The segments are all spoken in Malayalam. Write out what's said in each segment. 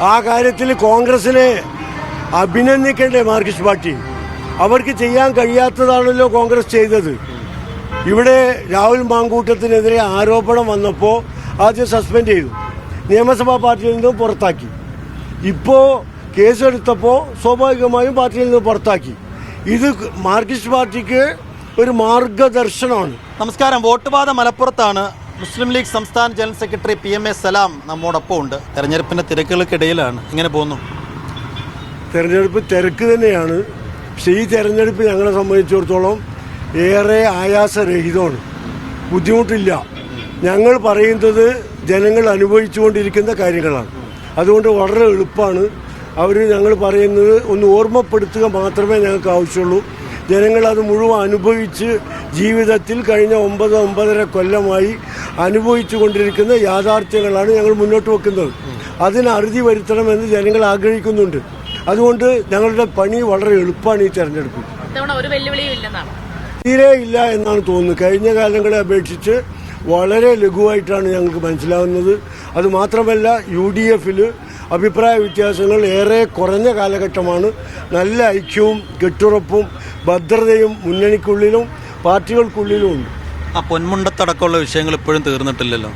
ആ കാര്യത്തിൽ കോൺഗ്രസിനെ അഭിനന്ദിക്കേണ്ടേ മാർക്സിസ്റ്റ് പാർട്ടി? അവർക്ക് ചെയ്യാൻ കഴിയാത്തതാണല്ലോ കോൺഗ്രസ് ചെയ്തത്. ഇവിടെ രാഹുൽ മാങ്കൂട്ടത്തിനെതിരെ ആരോപണം വന്നപ്പോൾ ആദ്യം സസ്പെൻഡ് ചെയ്തു, നിയമസഭാ പാർട്ടിയിൽ നിന്നും പുറത്താക്കി. ഇപ്പോൾ കേസെടുത്തപ്പോൾ സ്വാഭാവികമായും പാർട്ടിയിൽ നിന്ന് പുറത്താക്കി. ഇത് മാർക്സിസ്റ്റ് പാർട്ടിക്ക് ഒരു മാർഗദർശനമാണ്. നമസ്കാരം. വോട്ടുബാധ മലപ്പുറത്താണ്. മുസ്ലിം ലീഗ് സംസ്ഥാന ജനറൽ സെക്രട്ടറി PMA സലാം നമ്മോടൊപ്പം ഉണ്ട്. തെരഞ്ഞെടുപ്പിൻ്റെ തിരക്കുകൾക്കിടയിലാണ്. ഇങ്ങനെ പോകുന്നു. തെരഞ്ഞെടുപ്പ് തിരക്ക് തന്നെയാണ്. പക്ഷേ ഈ തെരഞ്ഞെടുപ്പ് ഞങ്ങളെ സംബന്ധിച്ചിടത്തോളം ഏറെ ആയാസരഹിതമാണ്, ബുദ്ധിമുട്ടില്ല. ഞങ്ങൾ പറയുന്നത് ജനങ്ങൾ അനുഭവിച്ചുകൊണ്ടിരിക്കുന്ന കാര്യങ്ങളാണ്. അതുകൊണ്ട് വളരെ എളുപ്പമാണ്. ഞങ്ങൾ പറയുന്നത് ഒന്ന് ഓർമ്മപ്പെടുത്തുക മാത്രമേ ഞങ്ങൾക്ക് ആവശ്യമുള്ളൂ. ജനങ്ങൾ അത് മുഴുവൻ അനുഭവിച്ച് ജീവിതത്തിൽ കഴിഞ്ഞ 9-9.5 കൊല്ലമായി അനുഭവിച്ചു കൊണ്ടിരിക്കുന്ന യാഥാർത്ഥ്യങ്ങളാണ് ഞങ്ങൾ മുന്നോട്ട് വെക്കുന്നത്. അതിന് അറുതി വരുത്തണമെന്ന് ജനങ്ങൾ ആഗ്രഹിക്കുന്നുണ്ട്. അതുകൊണ്ട് ഞങ്ങളുടെ പണി വളരെ എളുപ്പമാണ്. ഈ തെരഞ്ഞെടുപ്പ് തീരെ ഇല്ല എന്നാണ് തോന്നുന്നത്. കഴിഞ്ഞ കാലങ്ങളെ അപേക്ഷിച്ച് വളരെ ലഘുവായിട്ടാണ് ഞങ്ങൾക്ക് മനസ്സിലാവുന്നത്. അതുമാത്രമല്ല, UDFൽ അഭിപ്രായ വ്യത്യാസങ്ങൾ ഏറെ കുറഞ്ഞ കാലഘട്ടമാണ്. നല്ല ഐക്യവും കെട്ടുറപ്പും ഭദ്രതയും മുന്നണിക്കുള്ളിലും പാർട്ടികൾക്കുള്ളിലും ഉണ്ട്. ആ പൊന്മുണ്ടത്തടക്കമുള്ള വിഷയങ്ങൾ ഇപ്പോഴും തീർന്നിട്ടില്ലല്ലോ.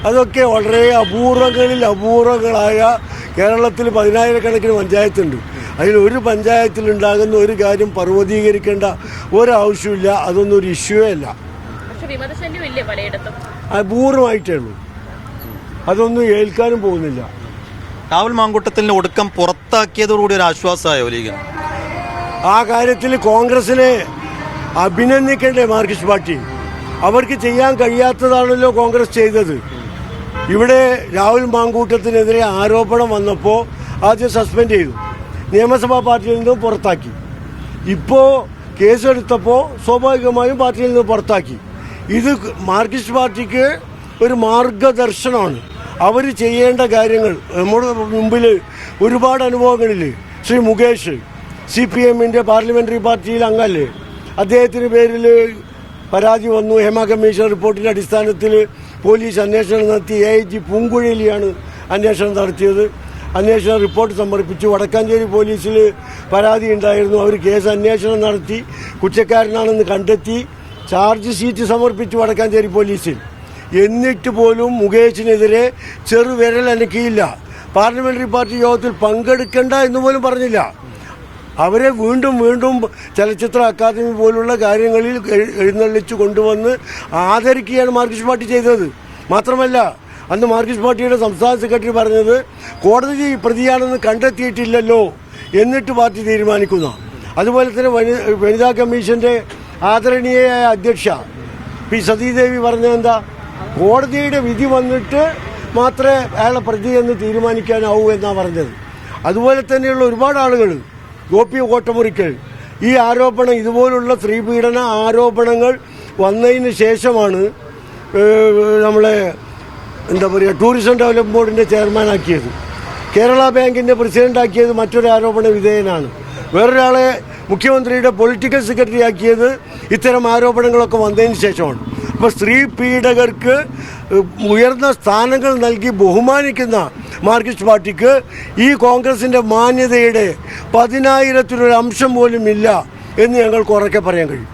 അതൊക്കെ വളരെ അപൂർവങ്ങളായ കേരളത്തിൽ 10,000-കണക്കിന് പഞ്ചായത്തുണ്ട്. അതിൽ ഒരു പഞ്ചായത്തിലുണ്ടാകുന്ന ഒരു കാര്യം പർവ്വതീകരിക്കേണ്ട ഒരാവശ്യമില്ല. അതൊന്നും ഒരു ഇഷ്യൂവേ അല്ല. അപൂർവമായിട്ടേ ഉള്ളൂ. അതൊന്നും ഏൽക്കാനും പോകുന്നില്ല. രാഹുൽ മാങ്കൂട്ടത്തിൻ്റെ ഒടുക്കം പുറത്താക്കിയതോടുകൂടി ഒരു ആശ്വാസമായോ ലീഗിന്? ആ കാര്യത്തിൽ കോൺഗ്രസിനെ അഭിനന്ദിക്കേണ്ടേ മാർക്സിസ്റ്റ് പാർട്ടി? അവർക്ക് ചെയ്യാൻ കഴിയാത്തതാണല്ലോ കോൺഗ്രസ് ചെയ്തത്. ഇവിടെ രാഹുൽ മാങ്കൂട്ടത്തിനെതിരെ ആരോപണം വന്നപ്പോൾ ആദ്യം സസ്പെൻഡ് ചെയ്തു, നിയമസഭാ പാർട്ടിയിൽ നിന്നും പുറത്താക്കി. ഇപ്പോൾ കേസെടുത്തപ്പോൾ സ്വാഭാവികമായും പാർട്ടിയിൽ നിന്ന് പുറത്താക്കി. ഇത് മാർക്സിസ്റ്റ് പാർട്ടിക്ക് ഒരു മാർഗദർശനമാണ്. അവർ ചെയ്യേണ്ട കാര്യങ്ങൾ നമ്മുടെ മുമ്പിൽ ഒരുപാട് അനുഭവങ്ങളില്ലേ. ശ്രീ മുകേഷ് CPMൻ്റെ പാർലമെൻ്ററി പാർട്ടിയിൽ അംഗമല്ലേ, അദ്ദേഹത്തിന് പേരിൽ പരാതി വന്നു. ഹേമ കമ്മീഷൻ റിപ്പോർട്ടിൻ്റെ അടിസ്ഥാനത്തിൽ പോലീസ് അന്വേഷണം നടത്തി. AIG പൂങ്കുഴലിയാണ് അന്വേഷണം നടത്തിയത്. അന്വേഷണ റിപ്പോർട്ട് സമർപ്പിച്ചു. വടക്കാഞ്ചേരി പോലീസിൽ പരാതി ഉണ്ടായിരുന്നു. അവർ കേസ് അന്വേഷണം നടത്തി കുറ്റക്കാരനാണെന്ന് കണ്ടെത്തി ചാർജ് ഷീറ്റ് സമർപ്പിച്ചു വടക്കാഞ്ചേരി പോലീസിൽ. എന്നിട്ട് പോലും മുകേഷിനെതിരെ ചെറുവിരൽ അനക്കിയില്ല. പാർലമെൻ്ററി പാർട്ടി യോഗത്തിൽ പങ്കെടുക്കേണ്ട എന്ന് പോലും പറഞ്ഞില്ല. അവരെ വീണ്ടും ചലച്ചിത്ര അക്കാദമി പോലുള്ള കാര്യങ്ങളിൽ എഴുന്നള്ളിച്ചു കൊണ്ടുവന്ന് ആദരിക്കുകയാണ് മാർക്സിസ്റ്റ് പാർട്ടി ചെയ്തത്. മാത്രമല്ല, അന്ന് മാർക്സിസ്റ്റ് പാർട്ടിയുടെ സംസ്ഥാന സെക്രട്ടറി പറഞ്ഞത് കോടതി പ്രതിയാണെന്ന് കണ്ടെത്തിയിട്ടില്ലല്ലോ, എന്നിട്ട് പാർട്ടി തീരുമാനിക്കുന്ന. അതുപോലെ തന്നെ വനിതാ കമ്മീഷൻ്റെ ആദരണീയയായ അധ്യക്ഷ P. സതീദേവി പറഞ്ഞതെന്താ, കോടതിയുടെ വിധി വന്നിട്ട് മാത്രമേ അയാളെ പ്രതി എന്ന് തീരുമാനിക്കാനാവൂ എന്നാണ് പറഞ്ഞത്. അതുപോലെ തന്നെയുള്ള ഒരുപാട് ആളുകൾ, ഗോപി കോട്ടമുറിക്കൽ, ഈ ആരോപണം, ഇതുപോലുള്ള സ്ത്രീപീഡന ആരോപണങ്ങൾ വന്നതിന് ശേഷമാണ് നമ്മളെ ടൂറിസം ഡെവലപ്മെൻറ്റ് ബോർഡിൻ്റെ ചെയർമാനാക്കിയത്. കേരള ബാങ്കിൻ്റെ പ്രസിഡൻ്റാക്കിയത് മറ്റൊരു ആരോപണ വിധേയനാണ്. വേറൊരാളെ മുഖ്യമന്ത്രിയുടെ പൊളിറ്റിക്കൽ സെക്രട്ടറി ആക്കിയത് ഇത്തരം ആരോപണങ്ങളൊക്കെ വന്നതിന് ശേഷമാണ്. അപ്പോൾ സ്ത്രീ പീഡകർക്ക് ഉയർന്ന സ്ഥാനങ്ങൾ നൽകി ബഹുമാനിക്കുന്ന മാർക്സിസ്റ്റ് പാർട്ടിക്ക് ഈ കോൺഗ്രസിൻ്റെ മാന്യതയുടെ 10,000-ത്തിലൊരു അംശം പോലും ഇല്ല എന്ന് ഞങ്ങൾക്ക് ഉറക്കെ പറയാൻ കഴിയും.